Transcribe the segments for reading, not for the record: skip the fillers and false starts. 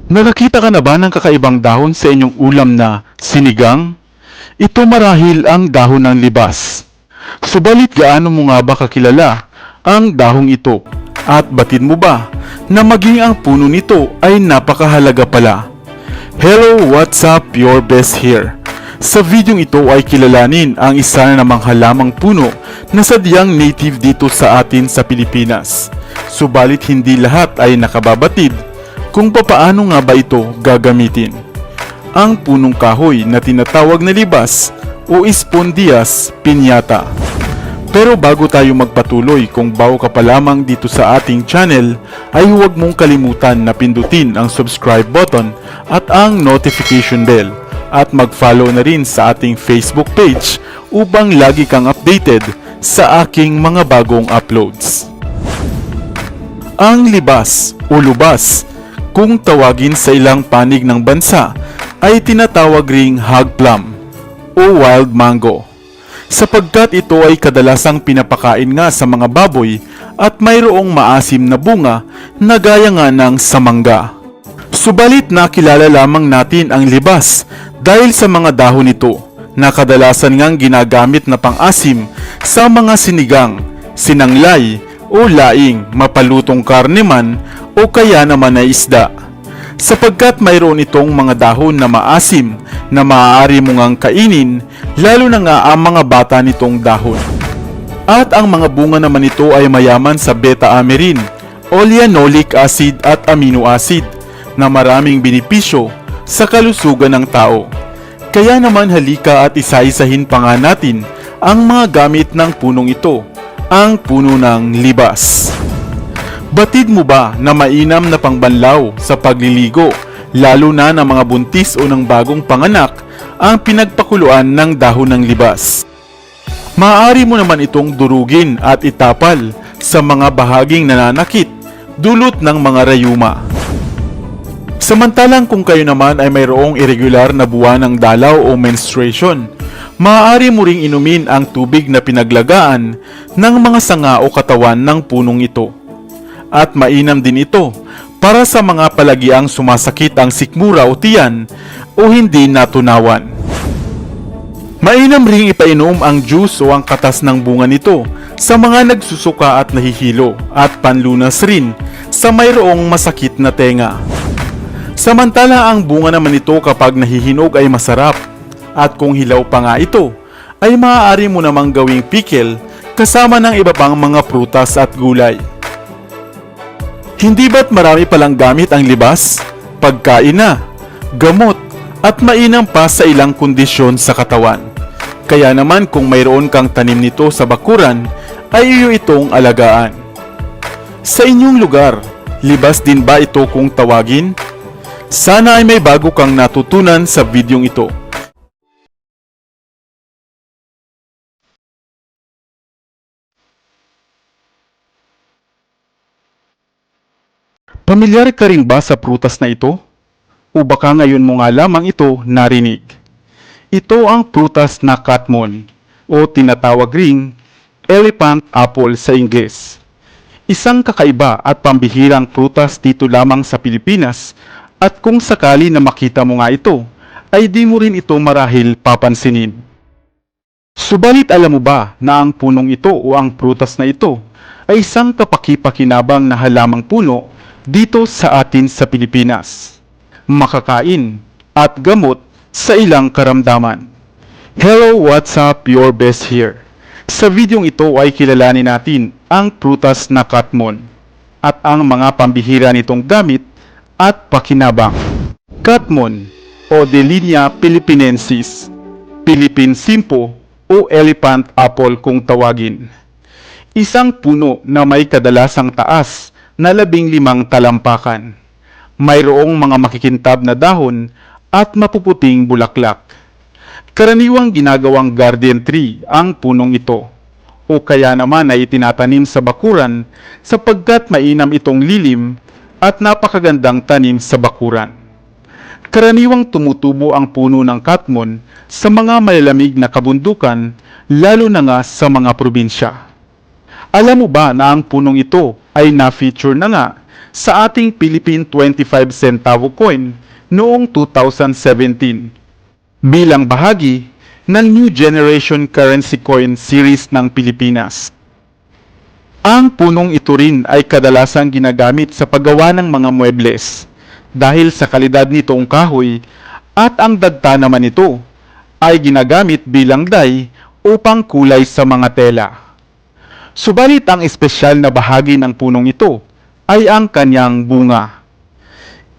Nakakita ka na ba ng kakaibang dahon sa inyong ulam na sinigang? Ito marahil ang dahon ng libas. Subalit gaano mo nga ba kakilala ang dahong ito? At batid mo ba na maging ang puno nito ay napakahalaga pala? Hello, what's up? Your best here. Sa videong ito ay kilalanin ang isa na namang halamang puno na sadyang native dito sa atin sa Pilipinas. Subalit hindi lahat ay nakababatid kung papaano nga ba ito gagamitin. Ang punong kahoy na tinatawag na libas o Spondias piñata. Pero bago tayo magpatuloy, kung bago ka pa lamang dito sa ating channel, ay huwag mong kalimutan na pindutin ang subscribe button at ang notification bell at mag-follow na rin sa ating Facebook page upang lagi kang updated sa aking mga bagong uploads. Ang libas o lubas, kung tawagin sa ilang panig ng bansa, ay tinatawag ring hog plum o wild mango, sapagkat ito ay kadalasang pinapakain nga sa mga baboy at mayroong maasim na bunga na gaya nga ng samangga. Subalit nakilala lamang natin ang libas dahil sa mga dahon nito na kadalasan ngang ginagamit na pang-asim sa mga sinigang, sinanglay o laing, mapalutong karne man o kaya naman ay isda. Sapagkat mayroon itong mga dahon na maasim na maaari mo ngang kainin, lalo na nga ang mga bata nitong dahon. At ang mga bunga naman nito ay mayaman sa beta-amerin, oleanolic acid at amino acid na maraming benepisyo sa kalusugan ng tao. Kaya naman halika at isa-isahin pa nga natin ang mga gamit ng punong ito, ang puno ng libas. Batid mo ba na mainam na pangbanlaw sa pagliligo, lalo na ng mga buntis o ng bagong panganak, ang pinagpakuluan ng dahon ng libas? Maaari mo naman itong durugin at itapal sa mga bahaging nananakit dulot ng mga rayuma. Samantalang kung kayo naman ay mayroong irregular na buwan ng dalaw o menstruation, maaari mo ring inumin ang tubig na pinaglagaan ng mga sanga o katawan ng punong ito. At mainam din ito para sa mga palagiang sumasakit ang sikmura o tiyan o hindi natunawan. Mainam ring ipainom ang juice o ang katas ng bunga nito sa mga nagsusuka at nahihilo at panlunas rin sa mayroong masakit na tenga. Samantala ang bunga naman nito kapag nahihinog ay masarap, at kung hilaw pa nga ito ay maaari mo namang gawing pickle kasama ng iba pang mga prutas at gulay. Hindi ba't marami palang gamit ang libas? Pagkain na, gamot, at mainam pa sa ilang kondisyon sa katawan. Kaya naman kung mayroon kang tanim nito sa bakuran, ay iyo itong alagaan. Sa inyong lugar, libas din ba ito kung tawagin? Sana ay may bago kang natutunan sa videong ito. Pamilyar ka rin ba sa prutas na ito? O baka ngayon mo nga lamang ito narinig? Ito ang prutas na katmon o tinatawag ring elephant apple sa Ingles. Isang kakaiba at pambihirang prutas dito lamang sa Pilipinas, at kung sakali na makita mo nga ito, ay di mo rin ito marahil papansinin. Subalit alam mo ba na ang punong ito o ang prutas na ito ay isang kapaki-pakinabang na halamang puno dito sa atin sa Pilipinas, makakain at gamot sa ilang karamdaman. Hello, what's up? Your best here. Sa videong ito ay kilalanin natin ang prutas na katmon at ang mga pambihira nitong gamit at pakinabang. Katmon o Delinia philippinensis, Philippine Simpo o elephant apple kung tawagin. Isang puno na may kadalasang taas na 15 talampakan. Mayroong mga makikintab na dahon at mapuputing bulaklak. Karaniwang ginagawang garden tree ang punong ito, o kaya naman ay itinatanim sa bakuran sapagkat mainam itong lilim at napakagandang tanim sa bakuran. Karaniwang tumutubo ang puno ng katmon sa mga malalamig na kabundukan, lalo na nga sa mga probinsya. Alam mo ba na ang punong ito ay na-feature na nga sa ating Philippine 25 centavo coin noong 2017 bilang bahagi ng New Generation Currency Coin Series ng Pilipinas. Ang punong ito rin ay kadalasang ginagamit sa paggawa ng mga muebles dahil sa kalidad nitong kahoy at ang dagta naman nito ay ginagamit bilang dye upang kulay sa mga tela. Subalit ang espesyal na bahagi ng punong ito ay ang kanyang bunga.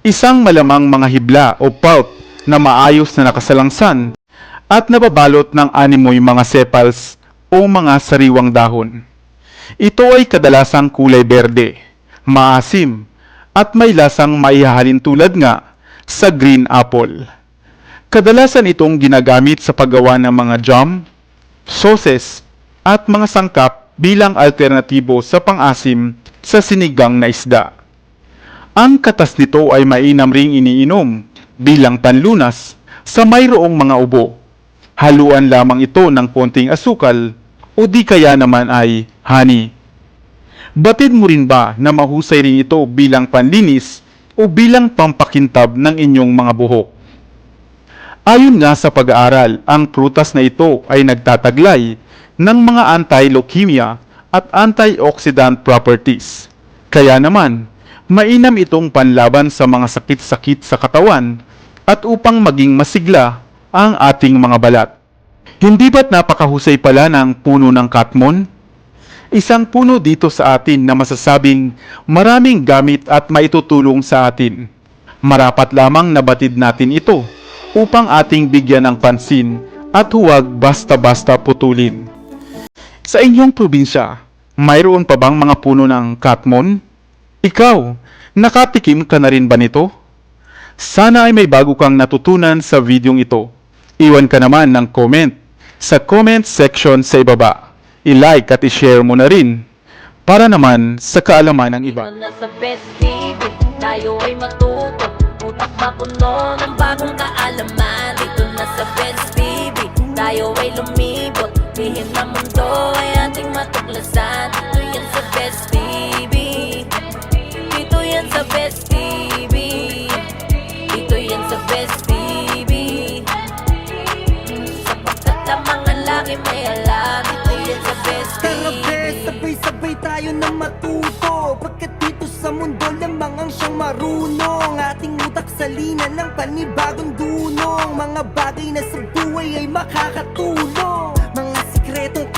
Isang malamang mga hibla o pulp na maayos na nakasalangsan at nababalot ng animoy mga sepals o mga sariwang dahon. Ito ay kadalasang kulay berde, maasim, at may lasang maihahalin tulad nga sa green apple. Kadalasan itong ginagamit sa paggawa ng mga jam, sauces, at mga sangkap bilang alternatibo sa pang-asim sa sinigang na isda. Ang katas nito ay mainam ring iniinom bilang panlunas sa mayroong mga ubo. Haluan lamang ito ng konting asukal o di kaya naman ay honey. Batid mo rin ba na mahusay rin ito bilang panlinis o bilang pampakintab ng inyong mga buhok? Ayon nga sa pag-aaral, ang prutas na ito ay nagtataglay ng mga anti-leukemia at antioxidant properties. Kaya naman, mainam itong panlaban sa mga sakit-sakit sa katawan at upang maging masigla ang ating mga balat. Hindi ba't napakahusay pala ng puno ng katmon? Isang puno dito sa atin na masasabing maraming gamit at maitutulong sa atin. Marapat lamang nabatid natin ito upang ating bigyan ng pansin at huwag basta-basta putulin. Sa inyong probinsya, mayroon pa bang mga puno ng katmon? Ikaw, nakatikim ka na rin ba nito? Sana ay may bago kang natutunan sa videong ito. Iwan ka naman ng comment sa comment section sa ibaba. I-like at i-share mo na rin para naman sa kaalaman ng iba. Dito na sa Best TV, tayo ay matuto. Utak mapuno ng bagong kaalaman. Dito na sa Best TV, tayo ay lumibot. Lihim na mundo ay ating matuklasan. Dito yan sa Best TV. Dito yan sa Best TV. Dito yan sa Best TV. Sapagkat ang mga laki may alam. Dito yan sa Best Tara TV. bes, sabay-sabay tayo na matuto. Pagkat dito sa mundo lamang ang siyang marunong. Ating utak salina ng panibagong dunong. Mga bagay na sa buhay ay makakatulong. Mga sikretong